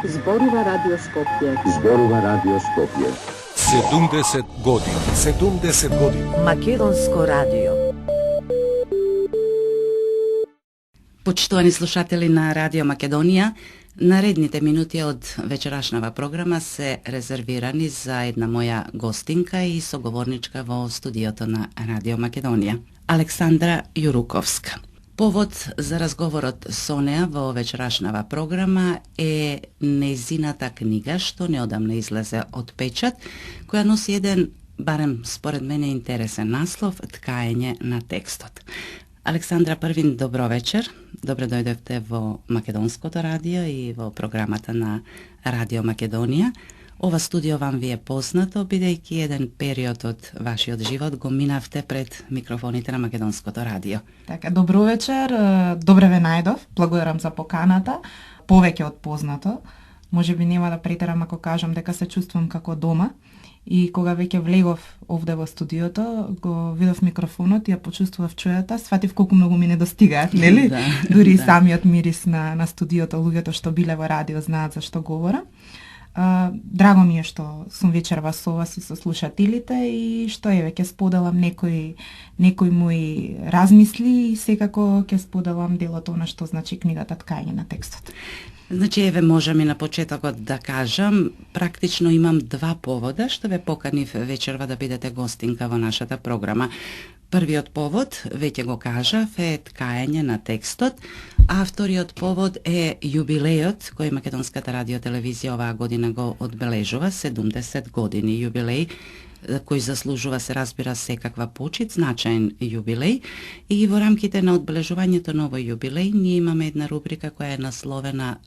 Зборува Радио Скопје. Зборува Радио Скопје. 70 години. 70 години. Македонско радио. Почитувани слушатели на Радио Македонија, наредните минути од вечерашнава програма се резервирани за една моја гостинка и соговорничка во студиото на Радио Македонија, Александра Јуруковска. Повод за разговорот со неа во вечерашнава програма е нејзината книга, што неодамна излезе од печат, која носи еден, барем според мене, интересен наслов «Ткаење на текстот». Александра, првин, добро вечер. Добре дојдовте во Македонското радио и во програмата на Радио Македонија. Ова студио вам ви е познато, бидејќи еден период од вашиот живот го минавте пред микрофоните на Македонското радио. Така, добро вечер, добре ве најдов, благодарам за поканата, повеќе од познато. Може би нема да претерам ако кажам дека се чувствувам како дома. И кога веќе влегов овде во студиото, го видов микрофонот и ја почувствував чујата, сватив колку многу ми недостигаат, нели? Да, Дури да. самиот мирис на студиото, луѓето што биле во радио знаат за што говорам. Драго ми е што сум вечерва со вас и со слушателите и што еве ќе споделам некои мои размисли и секако ќе споделам дел од она што значи книгата «Ткаење на текстот». Значи, еве можам и на почетокот да кажам, практично имам два повода што ве поканив вечерва да бидете гостинка во нашата програма. Првиот повод, веќе го кажав, е ткаење на текстот, а вториот повод е јубилејот кој Македонската радиотелевизија оваа година го одбележува, 70 години јубилеј, кој заслужува, се разбира, секаква почит, значаен јубилеј. И во рамките на одбележувањето на овој јубилеј ние имаме една рубрика која е насловена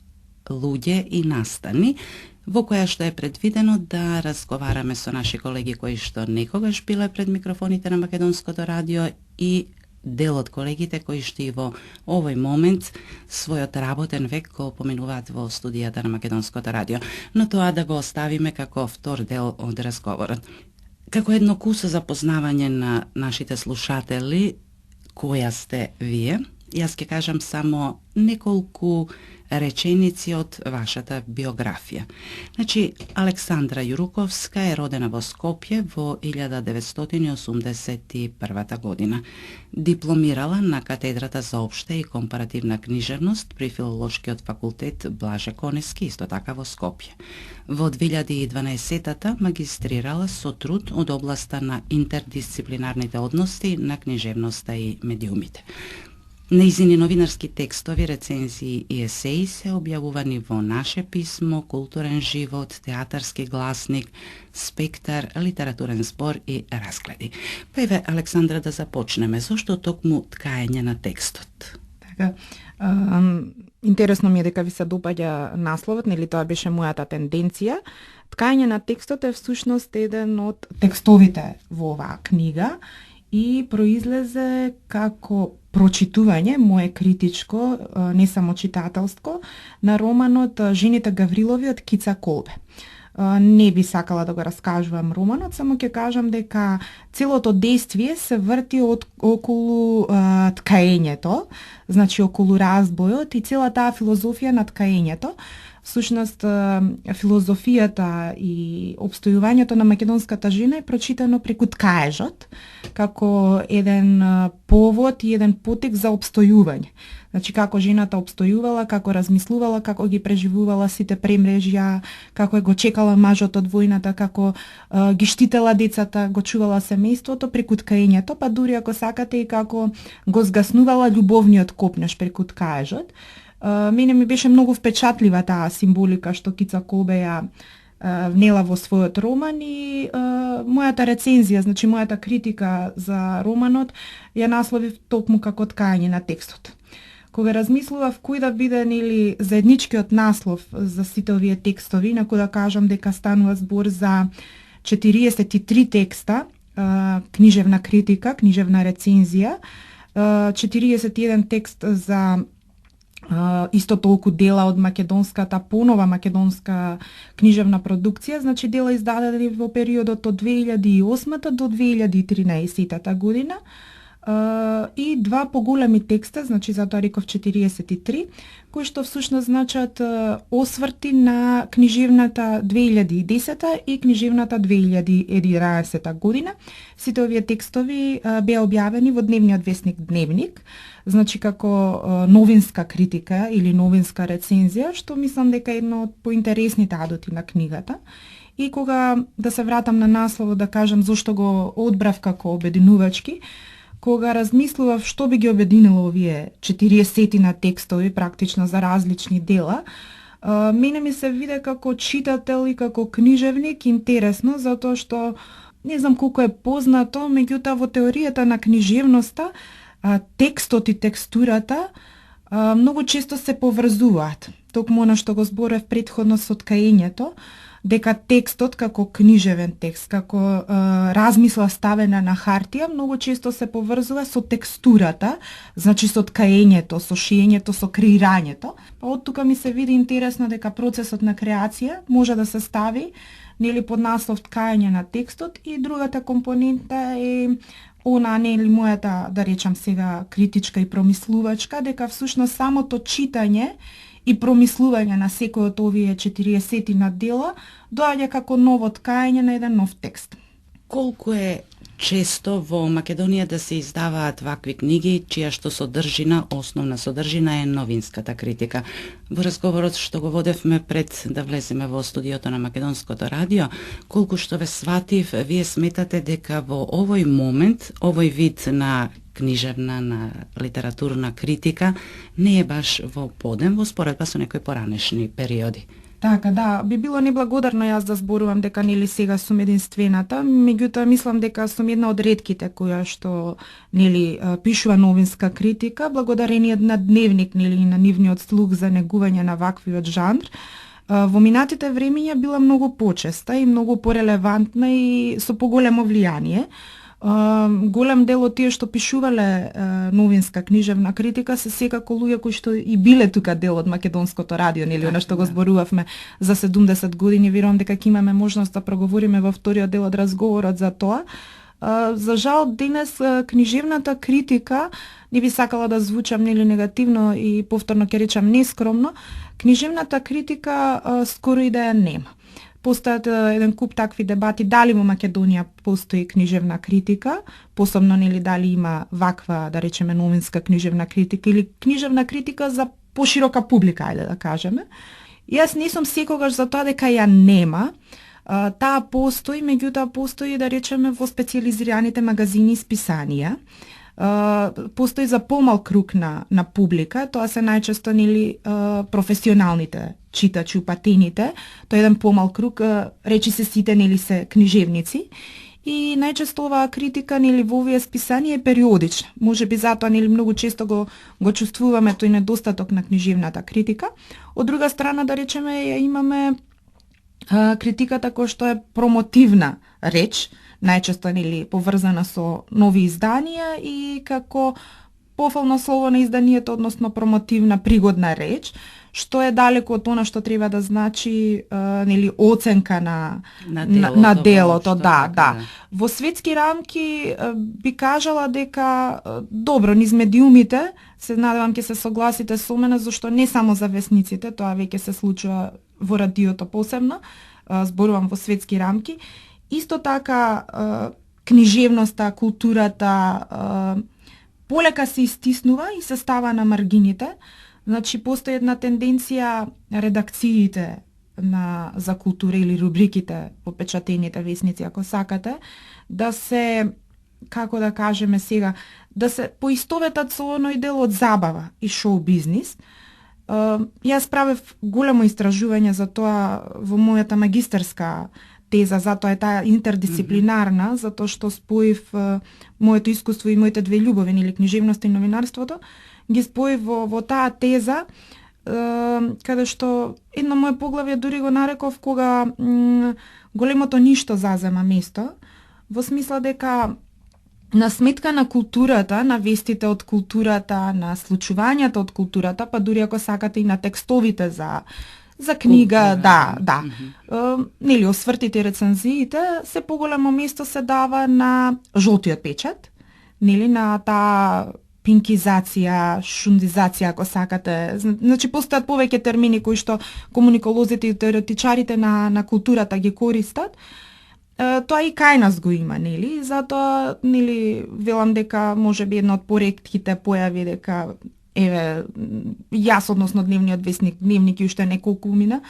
Луѓе и настани, во која што е предвидено да разговараме со наши колеги кои што некогаш биле пред микрофоните на Македонското радио и дел од колегите кои што и во овој момент својот работен век го поминуваат во студијата на Македонското радио. Но тоа да го оставиме како втор дел од разговорот. Како едно кусо запознавање на нашите слушатели, која сте вие, јас ќе кажам само неколку реченици од вашата биографија. Значи, Александра Јуруковска е родена во Скопје во 1981 година. Дипломирала на катедрата за општа и компаративна книжевност при Филолошкиот факултет Блаже Конески, исто така во Скопје. Во 2012-та магистрирала со труд од областа на интердисциплинарните односи на книжевноста и медиумите. Нејзини новинарски текстови, рецензии и есеи се објавувани во Наше писмо, Културен живот, Театарски гласник, Спектар, Литературен збор и разгледи. Па еве, Александра, да започнеме. Зошто токму ткаење на текстот? Така, интересно ми е дека ви се допаѓа насловот, нели тоа беше мојата тенденција. Ткаење на текстот е всушност еден од текстовите во оваа книга и произлезе како прочитување, мое критичко, не само читателско, на романот Жените Гаврилови од Кица Колбе. Не би сакала да го раскажувам романот, само ќе кажам дека целото действие се врти околу ткаењето, значи околу разбојот и цела таа филозофија на ткаењето. Всушност, филозофијата и обстојувањето на македонската жена е прочитано преку ткаежот, како еден повод и еден потек за обстојување. Значи, како жената обстојувала, како размислувала, како ги преживувала сите премрежја, како го чекала мажот од војната, како ги штитела децата, го чувала семејството преку ткаењето, па дури ако сакате и како го згаснувала љубовниот копнеж преку ткаежот. Мене ми беше многу впечатлива таа символика што Кица Колбе ја внела во својот роман и мојата рецензија, значи мојата критика за романот ја насловив токму како ткаење на текстот. Кога размислував кој да биде нели заедничкиот наслов за сите овие текстови, наку да кажам дека станува збор за 43 текста, книжевна критика, книжевна рецензија, 41 текст за исто толку дела од македонската, понова македонска книжевна продукција, значи дела издадени во периодот од 2008 до 2013 година, и два поголеми текста, значи затоа реков 43, кои што всушност значат осврти на книжевната 2010 и книжевната 2011 година. Сите овие текстови беа објавени во дневниот весник Дневник, значи како новинска критика или новинска рецензија, што мислам дека е едно од поинтересните адоти на книгата. И кога да се вратам на насловот, да кажам зошто го одбрав како обединувачки, кога размислував што би ги обединило овие 40 на текстови практично за различни дела, мене ми се виде како читател и како книжевник интересно, затоа што не знам колку е познато, меѓутоа во теоријата на книжевноста текстот и текстурата многу често се поврзуваат. Токму она што го зборев претходно со ткаењето, дека текстот како книжевен текст, како размисла ставена на хартија, многу често се поврзува со текстурата, значи со ткаењето, со шиењето, со креирањето. Па од тука ми се види интересно дека процесот на креација може да се стави нели под наслов ткаење на текстот и другата компонента е она нели мојата, да речам сега, критичка и промислувачка, дека всушност самото читање и промислување на секој од овие 40 на дела доаѓа како ново ткаење на еден нов текст. Колку е често во Македонија да се издаваат вакви книги, чија што содржина, основна содржина е новинската критика? Во разговорот што го водевме пред да влеземе во студиото на Македонското радио, колку што ве сватив, вие сметате дека во овој момент, овој вид на книжевна, на литературна критика не е баш во подем во споредба со некои поранешни периоди? Така, да, би било неблагодарно јас да зборувам дека нели сега сум единствената, меѓутоа мислам дека сум една од ретките која што нели пишува новинска критика, благодарение на Дневник нели на нивниот слух за негување на ваквиот жанр. Во минатите времиња била многу почеста и многу порелевантна и со поголемо влијание. Голем дел од тие што пишувале новинска книжевна критика се секако луѓе кои што и биле тука дел од Македонското радио, нели она што го зборувавме за 70 години, верувам дека ќе имаме можност да проговориме во вториот дел од разговорот за тоа. За жал денес книжевната критика, не би сакала да звучам нели негативно и повторно ќе речам нескромно, книжевната критика скоро и да ја нема. Постојат еден куп такви дебати дали во Македонија постои книжевна критика, посебно нели дали има ваква, да речеме, новинска книжевна критика или книжевна критика за поширока публика, ајде да кажеме. Јас не сум секогаш за тоа дека ја нема. Таа постои, меѓутоа постои, да речеме, во специјализираните магазини и списанија. Постои за помал круг на публика, тоа се најчесто нели професионалните читачи, упатените, тоа е еден помал круг, речи се сите нели се книжевници. И најчесто оваа критика нели во овие списанија е периодична. Можеби затоа нели многу често го чувствуваме тој недостаток на книжевната критика. Од друга страна, да речеме, ја имаме критиката која што е промотивна реч, најчесто нели поврзана со нови изданија и како пофално слово на изданието, односно промотивна пригодна реч, што е далеко од она што треба да значи нели оценка на делото, да. Во светски рамки би кажала дека добро низ медиумите, се надевам ќе се согласите со мене, зашто не само за весниците, тоа веќе се случува во радиото посебно, зборувам во светски рамки. Исто така книжевноста, културата полека се истиснува и се става на маргините. Значи постои една тенденција редакциите за култура или рубриките во печатените весници, ако сакате, да се, како да кажеме сега, да се поистоветат со оној дел од забава и шоу бизнис. Јас правев големо истражување за тоа во мојата магистерска теза, затоа е таа интердисциплинарна, затоа што споив моето искуство и моите две љубови, или книжевноста и новинарството, ги споив во таа теза, каде што едно моје поглавје дури го нареков кога големото ништо зазема место, во смисла дека на сметка на културата, на вестите од културата, на случувањата од културата, па дури ако сакате и на текстовите за книга, да. Нели освртите и рецензиите, се поголемо место се дава на жолтиот печат, нели на таа пинкизација, шундизација, ако сакате. Значи, постојат повеќе термини кои што комуниколозите и теоретичарите на културата ги користат. Тоа и кај нас го има, нели? Затоа, нели, велам дека можеби една од поретките појави дека еве јас, односно дневниот весник, дневник и уште неколку мина,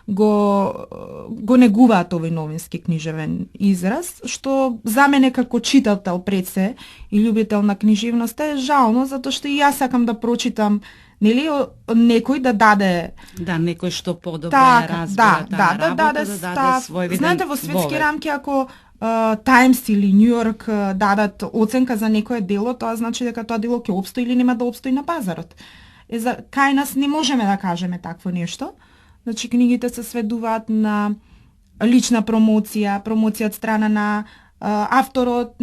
го негуваат овој новински книжевен израз, што за мене како читател пред се и љубител на книжевноста е жално, затоа што и јас сакам да прочитам, нели, некој да даде некој што подобро разбира да даде став. Свој виден. Знаете, во светски рамки ако Times или New York дадат оценка за некое дело, тоа значи дека тоа дело ќе опстои или нема да опстои на пазарот. Кај нас не можеме да кажеме такво нешто. Значи, книгите се сведуваат на лична промоција од страна на авторот,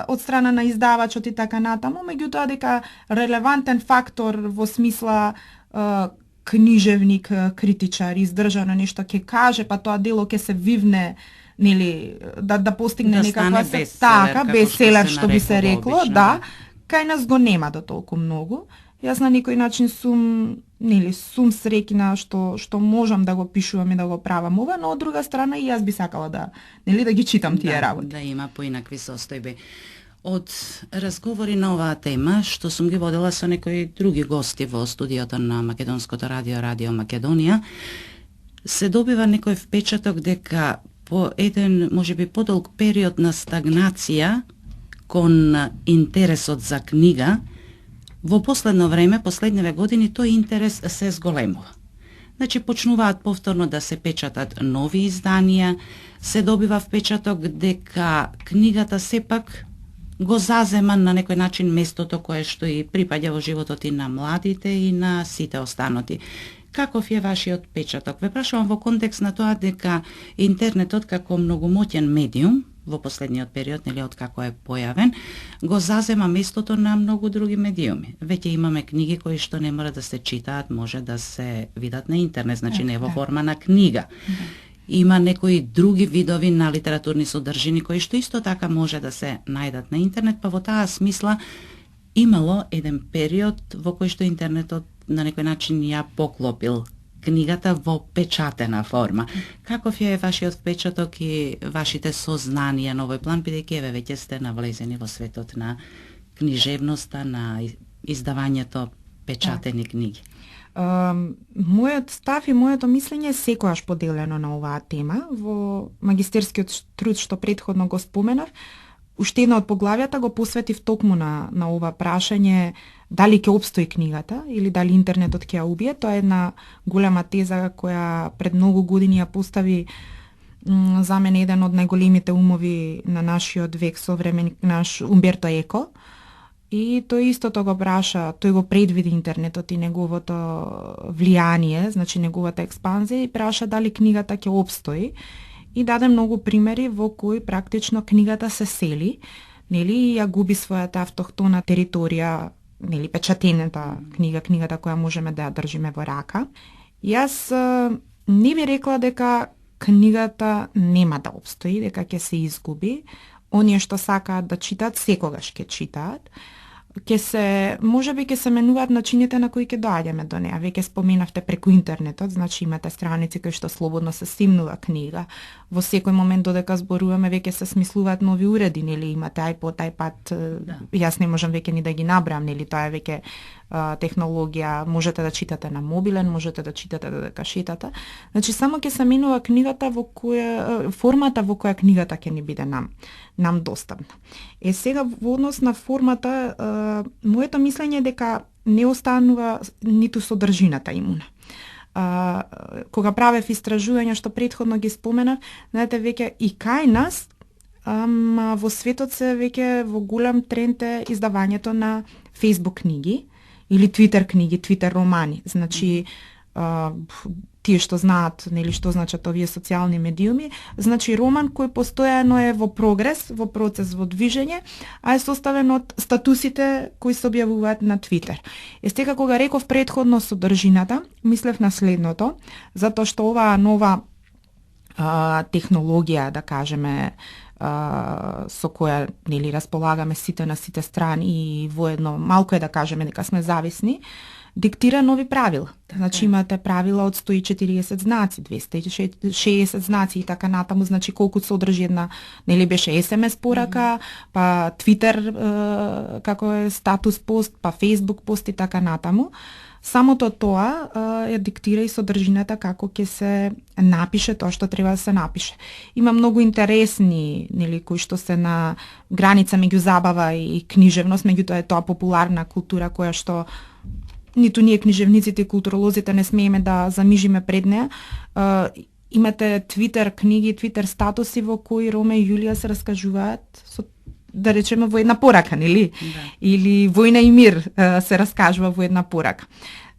од страна на издавачот и така натаму, меѓутоа дека релевантен фактор во смисла книжевник, критичар, издржано нешто ќе каже, па тоа дело ќе се вивне, нели, да постигне некаква бестселер, што би се рекло, да, кај нас го нема до толку многу. Јас на некој начин сум среќна што можам да го пишувам и да го правам ова, но од друга страна и јас би сакала да ги читам тие работи. Да има поинакви состојби. Од разговори на оваа тема, што сум ги водела со некои други гости во студиото на Македонското радио, Радио Македонија, се добива некој впечаток дека по еден, можеби подолг период на стагнација кон интересот за книга, во последно време, последниве години, тој интерес се зголемува. Значи, почнуваат повторно да се печатат нови изданија, се добива впечаток дека книгата сепак го зазема на некој начин местото кое што и припаѓа во животот и на младите и на сите останати. Каков е вашиот печаток? Ве прашувам во контекст на тоа дека интернетот како многомоќен медиум во последниот период, нели, од како е појавен, го зазема местото на многу други медиуми. Веќе имаме книги кои што не мора да се читаат, може да се видат на интернет, значи не во форма на книга. Има некои други видови на литературни содржини кои што исто така може да се најдат на интернет, па во таа смисла имало еден период во кој што интернетот на некој начин ја поклопил книгата во печатена форма. Каков е вашиот впечаток и вашите сознанија на овој план, бидејќи еве веќе сте навлезени во светот на книжевноста, на издавањето печатени книги? Мојот став и моето мислење е секогаш поделено на оваа тема. Во магистерскиот труд што претходно го споменав, уште една од поглавјата го посветив токму на ова прашање дали ќе опстои книгата или дали интернетот ќе ја убие. Тоа е една голема теза која пред многу години ја постави за мене еден од најголемите умови на нашиот век, современик, наш Умберто Еко. И тој истото го праша, тој го предвиди интернетот и неговото влијание, значи неговата експанзија, и праша дали книгата ќе опстои. И даде многу примери во кои практично книгата се сели, нели, и ја губи својата автохтона територија, нели, печатената книгата која можеме да ја држиме во рака. Јас не би рекла дека книгата нема да опстои, дека ќе се изгуби. Оние што сакаат да читаат, секогаш ќе читаат. Можеби ќе се менуваат начините на кои ќе доаѓаме до неа. Веќе споменавте преку интернетот, значи имате страници кои што слободно се симнува книга. Во секој момент додека зборуваме веќе се смислуваат нови уреди, нели, имате iPad, јас не можам веќе ни да ги набрам, нели, тоа е веќе технологија, можете да читате на мобилен, можете да читате додека шетате. Значи само ќе се менува книгата во која формата во која книгата ќе ни биде нам достапна. Сега во однос на формата, моето мислење е дека не останува ниту содржината имуна. Кога правев истражувања што претходно ги споменав, знаете, веќе и кај нас во светот се веќе во голем тренд е издавањето на Facebook книги или Twitter книги, Twitter романи. Значи, тие што знаат, нели, што значат овие социјални медиуми, значи роман кој постојано е во прогрес, во процес, во движење, а е составен од статусите кои се објавуваат на Twitter. Сега кога реков претходно содржината, мислев на следното, затоа што оваа нова технологија, да кажеме, со која нели располагаме сите на сите страни и воедно малку е да кажеме дека сме зависни, диктира нови правила. Значи имате правила од 140 знаци, 260 знаци и така натаму, значи колку содржи една, нели беше SMS порака, па Twitter како е статус пост, па Facebook пост и така натаму. Самото тоа ја диктира и содржината како ќе се напише тоа што треба да се напише. Има многу интересни, нели, кои што се на граница меѓу забава и книжевност, меѓутоа е тоа популарна култура која што ниту ние книжевниците и културолозите не смееме да замижиме пред неа. Имате Твитер книги, Твитер статуси во кои Роме и Јулија се раскажуваат со, да речеме, во една порака, нели? Да. Или Војна и мир се раскажува во една порака.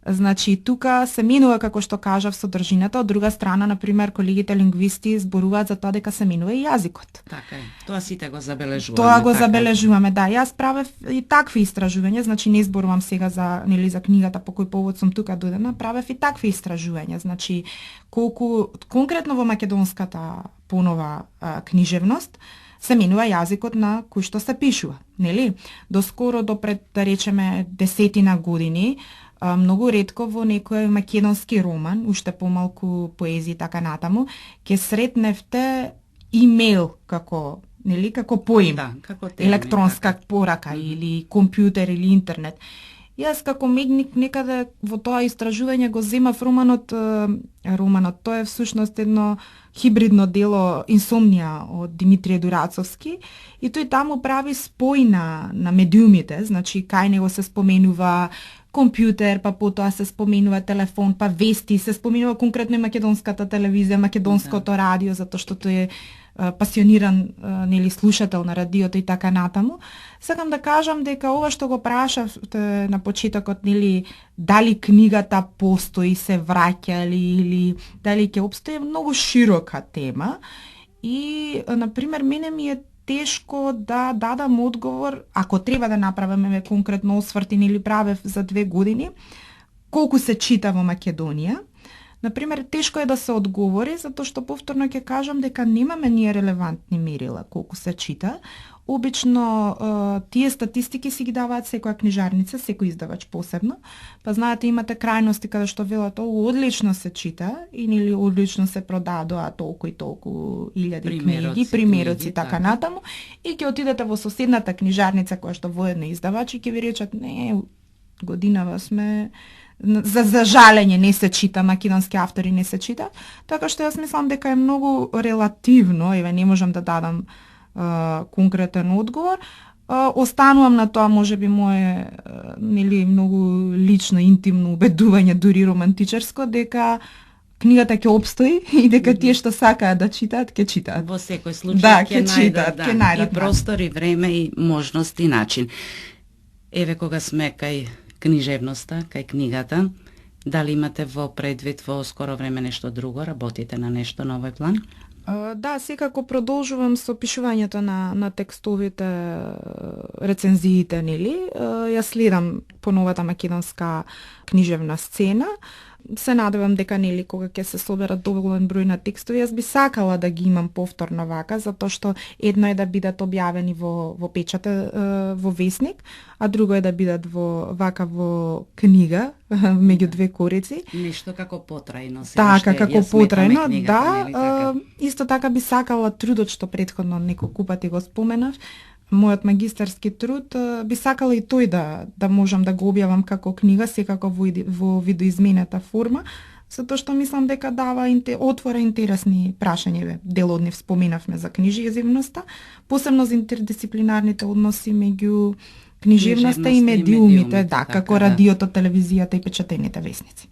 Значи, тука се менува, како што кажав, содржината. Од друга страна, например, колегите лингвисти зборуваат за тоа дека се менува и јазикот. Така е. Тоа сите го забележуваме. Тоа го забележуваме, да. Јас правев и такви истражувања, значи не зборувам сега за, нели, за книгата по кој повод сум тука дојдена, правев и такви истражувања. Значи, колку конкретно во македонската понова книжевност се менува јазикот на кој што се пишува, нели? Доскоро, до пред, да речеме, 10 години, многу ретко во некој македонски роман, уште помалку поезија и така натаму, ќе сретневте имейл како, нели, како поим, да, како термин, електронска порака или компјутер или интернет. Јас како медник некаде во тоа истражување го земав романот. Тоа е всушност едно хибридно дело Инсомнија од Димитрije Дурацовски и тој таму прави спој на медиумите, значи кај него се споменува компјутер, па потоа се споменува телефон, па вести, се споменува конкретно и македонската телевизија, македонското радио, затоа што тој е пасиониран, нели, слушател на радиото и така натаму. Сакам да кажам дека ова што го прашавте на почетокот, нели, дали книгата постои, се враќа или дали ќе обстои, е многу широка тема и, например, мене ми е тешко да дадам одговор, ако треба да направиме конкретно осврт или правев за 2 години, колку се чита во Македонија. Например, тешко е да се одговори, затоа што повторно ќе кажам дека немаме ние релевантни мерила колку се чита. Обично тие статистики си ги даваат секоја книжарница, секој издавач посебно. Па знаете, имате крајности каде што велат одлично се чита или одлично се продадоа толку и толку илјади книги, примероци така натаму, и ќе отидете во соседната книжарница која што воедно издавач и ќе ви речат не, годинава сме за жалење не се чита, македонски автори не се чита, така што јас мислам дека е многу релативно, еве не можам да дадам конкретен одговор. Останувам на тоа, можеби мое нели многу лично, интимно убедување, дури романтичарско, дека книгата ќе обстои и дека тие што сакаат да читаат, ќе читаат. Во секој случај ќе читаат, ќе најдат и простор, и време, и можност, и начин. Еве кога сме кај книжевноста, кај книгата, дали имате во предвид во скоро време нешто друго, работите на нешто на овој план? Да, секако продолжувам со пишувањето на текстовите, рецензиите, нели? Ја следам по новата македонска книжевна сцена. Се надевам дека, нели, кога ќе се соберат доволен број на текстови, јас би сакала да ги имам повторно вака, затоа што едно е да бидат објавени во печата, во весник, а друго е да бидат во книга, меѓу 2 корици. Нешто како потрајно. Така, како потрајно, да. Исто така би сакала трудот што претходно неколку пати го споменав, мојот магистарски труд, би сакала и тој да можам да го објавам како книга, секако во видоизменета форма, затоа што мислам дека дава отвора интересни прашања. Дел од нив споменавме за книжевноста, посебно за интердисциплинарните односи меѓу книжевноста и медиумите, да, како така, радиото, телевизијата и печатените весници.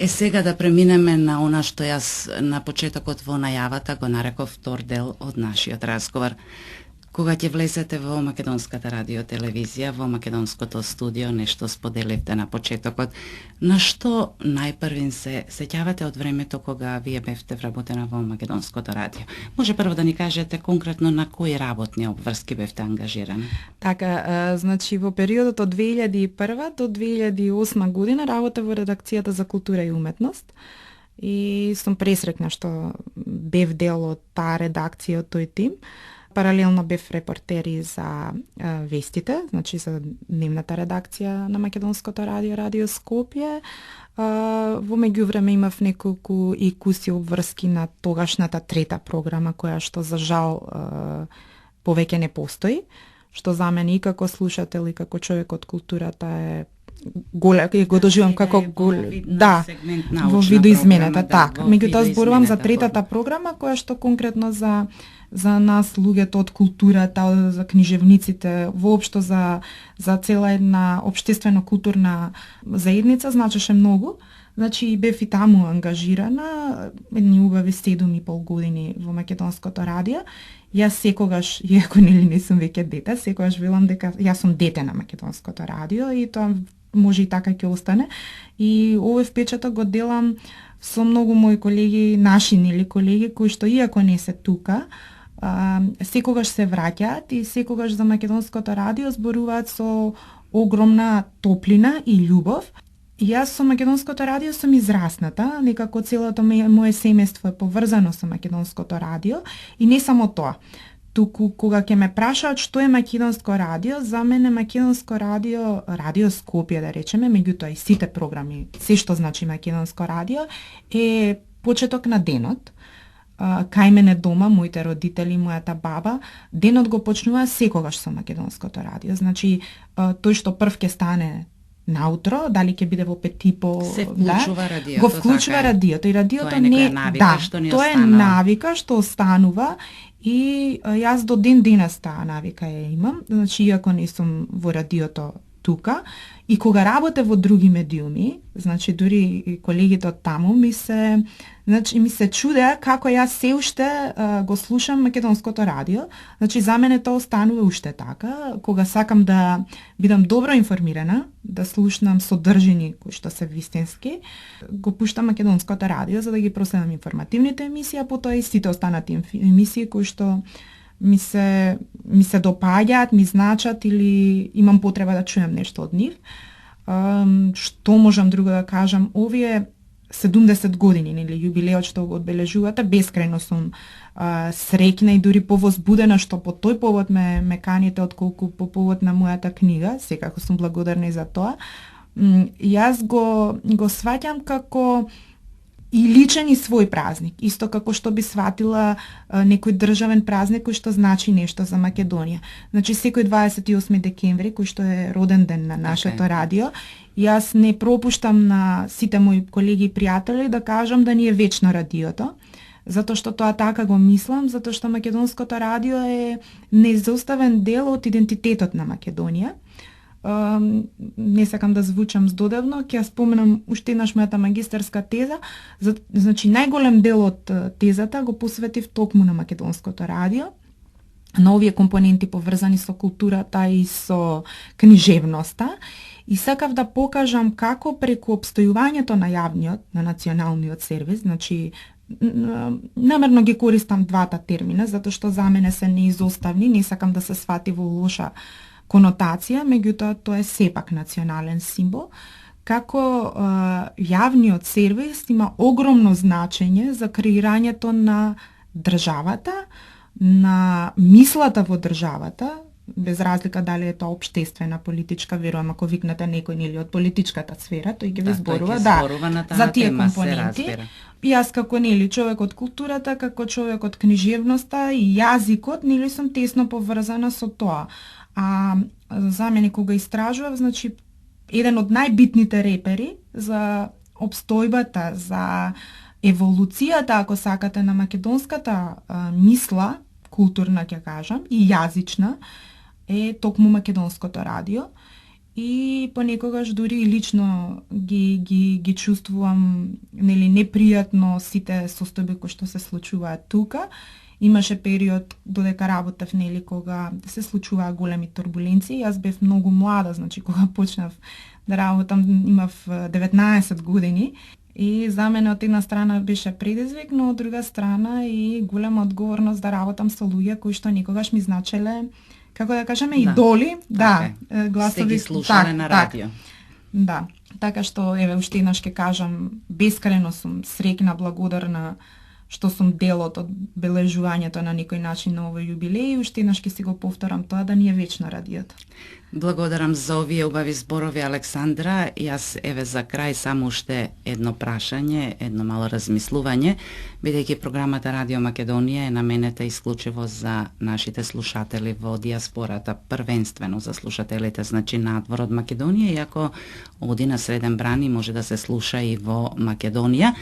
Сега да преминеме на она што јас на почетокот во најавата го нареков втор дел од нашиот разговор. Кога ќе влезете во македонската радио телевизија, во македонското студио, нешто споделивте на почетокот, на што најпрвин се сеќавате од времето кога вие бевте вработена во македонското радио? Може прво да ни кажете конкретно на кои работни обврски бевте ангажирани? Така, значи во периодот од 2001 до 2008 година работев во редакцијата за култура и уметност и сум пресреќна што бев дел од таа редакција, од тој тим. Паралелно бев репортер и за вестите, значи за дневната редакција на Македонското радио, Радио Скопје. Во меѓувреме имав неколку и куси обврски на тогашната трета програма, која што за жал повеќе не постои, што за мене и како слушател и како човек од културата е голем, го доживам како во видоизменета, така. Меѓутоа зборувам за третата програма која што конкретно за нас луѓето од културата, за книжевниците, воопшто за цела една општествено-културна заедница значеше многу. Значи бев и таму ангажирана едни убави 7,5 години во Македонското радио. Јас секогаш, иако не сум веќе дете, секогаш велам дека јас сум дете на Македонското радио и тоа може и така ќе остане. И овој впечаток го делам со многу мои колеги, наши колеги, кои што иако не се тука, секогаш се враќаат и секогаш за Македонското радио зборуваат со огромна топлина и љубов. Јас со Македонското радио сум израсната, некако целото моje семејство е поврзано со Македонското радио и не само тоа. Туку кога ќе ме прашаат што е Македонско радио, за мене Македонско радио, Радио Скопје да речеме, меѓутоа и сите програми, се што значи Македонско радио, е почеток на денот. Кај мене дома, моите родители, мојата баба, денот го почнува секогаш со Македонското радио. Значи, тој што прв ќе стане наутро, дали ќе биде во 5:30, се вклучува радиото. Го вклучува радиото и радиото тоа е не навика, што не тоа е навика што останува и јас до ден денес таа навика ја имам. Значи, иако не сум во радиото тука и кога работе во други медиуми, значи дури и колегите од таму ми се чудеа како јас се уште го слушам Македонското радио. Значи за мене тоа останува уште така, кога сакам да бидам добро информирана, да слушнам содржини кои што се вистински, го пуштам Македонското радио за да ги проследам информативните емисии, а потоа и сите останати емисии кои што ми се допаѓаат, ми значат или имам потреба да чуем нешто од нив. Што можам друго да кажам? Овие 70 години, нели, јубилеот што го одбележувате, бескрајно сум среќна и дури повозбудена што по тој повод ме каните отколку по повод на мојата книга, секако сум благодарна и за тоа. Јас го сваќам како и личен и свој празник, исто како што би сватила некој државен празник кој што значи нешто за Македонија. Значи секој 28 декември, кој што е роден ден на нашето радио, јас не пропуштам на сите мои колеги и пријатели да кажам да ни е вечно радиото, затоа што тоа така го мислам, затоа што Македонското радио е неизоставен дел од идентитетот на Македонија. Не сакам да звучам здодевно, ќе споменам уште еднаш мојата магистарска теза. Значи, најголем дел од тезата го посветив токму на Македонското радио, на овие компоненти поврзани со културата и со книжевноста. И сакав да покажам како преку обстојувањето на јавниот, на националниот сервис, значи, намерно ги користам двата термина, затоа што за мене се неизоставни, не сакам да се свати во лоша конотација, меѓутоа тоа е сепак национален символ, како јавниот сервис има огромно значење за креирањето на државата, на мислата во државата, без разлика дали е тоа општествена, политичка, верувам ако викнете некој нели од политичката сфера, тој ќе ви зборува за тие компоненти. И јас како нели човек од културата, како човек од книжевноста и јазикот, нели сум тесно поврзана со тоа. А за мене кога истражував, значи еден од најбитните репери за обстојбата, за еволуцијата, ако сакате, на македонската мисла, културна ќе кажам, и јазична, е токму Македонското радио. И понекогаш дури и лично ги чувствувам нели непријатно сите состојби кои што се случуваат тука. Имаше период додека работев нели кога се случуваа големи турбуленции. Јас бев многу млада, значи кога почнав да работам имав 19 години. И за мене од една страна беше предизвик, но од друга страна и голема одговорност да работам со луѓе кои што никогаш ми значеле, како да кажеме, идоли, гласови. Сте ги слушале на радио. Така што еве уште еднаш ќе кажам, бескрајно сум среќна, благодарна што сум дел од одбележувањето на некој начин на овој јубилеј и уште еднаш ќе си го повторам тоа да ни е вечно радиото. Благодарам за овие убави зборови, Александра. Јас еве за крај само уште едно прашање, едно мало размислување, бидејќи програмата Радио Македонија е наменета исклучиво за нашите слушатели во дијаспората, првенствено за слушателите, значи надвор од Македонија, иако оди на Среден бран може да се слуша и во Македонија.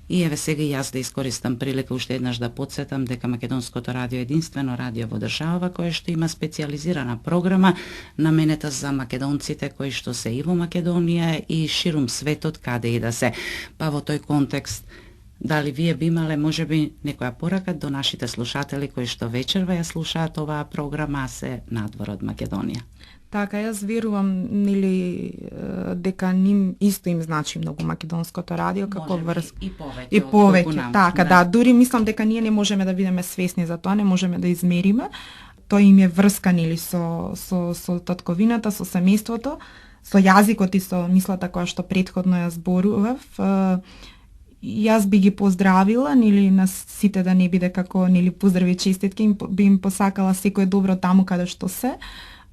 И еве сега јас да искористам прилика уште еднаш да потсетам дека Македонското радио е единствено радио во држава кое што има специјализирана програма наменета за македонците кои што се и во Македонија и ширум светот каде и да се. Па во тој контекст, дали вие би имале можеби некоја порака до нашите слушатели кои што вечерва ја слушаат оваа програма, а се надвор од Македонија? Така, јас верувам дека ним исто им значи многу Македонското радио како врска и повеќе. Така, да, дури мислам дека ние не можеме да бидеме свесни за тоа, не можеме да измериме. Тоа им е врска со татковината, со семејството, со јазикот и со мислата која што претходно ја зборував. Јас би ги поздравила, на сите да не биде како, поздрави, честитки, би им посакала секое добро таму каде што се.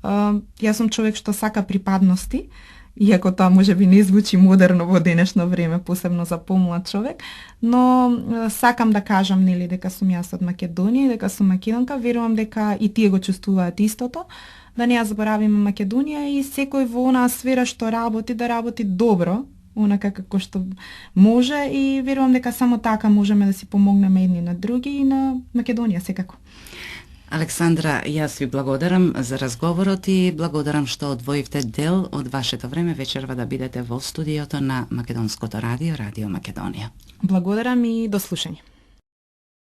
Јас сум човек што сака припадности, иако тоа може би не звучи модерно во денешно време, посебно за помлад човек, но сакам да кажам дека сум јас од Македонија, дека сум македонка, верувам дека и тие го чувствуваат истото, да не ја заборавиме Македонија и секој во онаа сфера што работи, да работи добро, онака како што може, и верувам дека само така можеме да си помогнеме едни на други и на Македонија секако. Александра, јас ви благодарам за разговорот и благодарам што одвоивте дел од вашето време вечерва да бидете во студиото на Македонското радио, Радио Македонија. Благодарам и до слушање.